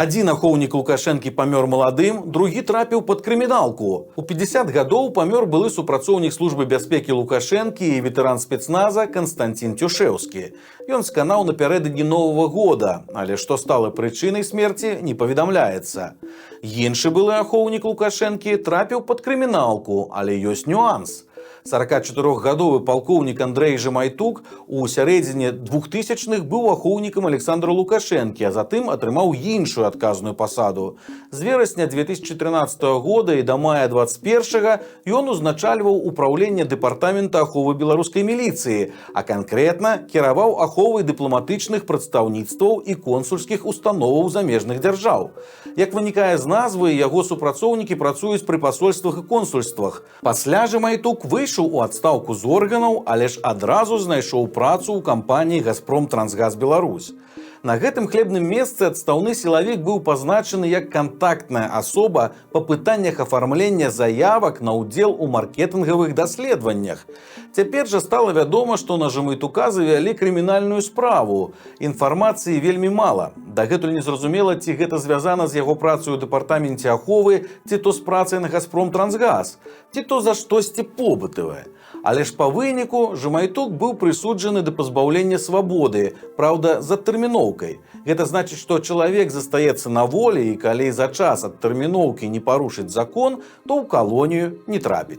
Адзін ахоўнік Лукашэнкі памёр маладым, другі трапіў пад крыміналку. У 50 гадоў памёр былы супрацоўнік службы бяспекі Лукашэнкі і ветэран спецназа Канстанцін Цюшэўскі. Ён сканаў напярэдадні Новага года, але што стала прычынай смерці, не паведамляецца. Іншы былы ахоўнік Лукашэнкі трапіў пад крыміналку, але ёсць нюанс. 44-гадовы палкоўнік Андрэй Жамайтук у сярэдзіне 2000-х быў ахоўнікам Александра Лукашэнкі, а затым атрымаў іншую адказную пасаду. З верасня 2013 года і да мая 2021 ён узначальваў упраўленне дэпартамента аховы беларускай міліцыі, а канкрэтна кіраваў аховай дыпламатычных прадстаўніцтваў і консульскіх установаў замежных дзяржаў. Як вынікае з назвы, яго супрацоўнікі працуюць пры пасольствах і консульствах. Пасля Жамайтук выйшаў у адстаўку з органаў, але ж адразу знайшоў працу ў кампаніі «Газпром Трансгаз Беларусь». На гэтым хлебным месцы адстаўны сілавік быў пазначаны як кантактная асоба па пытаннях афармлення заявак на ўдзел у маркетынгавых даследаваннях. Цяпер жа стала вядома, што на Жамайтука завялі крымінальную справу. Інфармацыі вельмі мала. Дагэтуль незразумела, ці гэта звязана з яго працай у дэпартаменце аховы, ці то з працай на «Газпром Трансгаз», ці то за штосьці побытавае. Але ж па выніку Жамайтук быў прысуджаны да пазбаўлення свабоды, праўда, з адтэрміноўкай. Гэта значыць, што чалавек застаецца на волі і калі за час адтэрміноўкі не парушыць закон, то ў калонію не трапіць.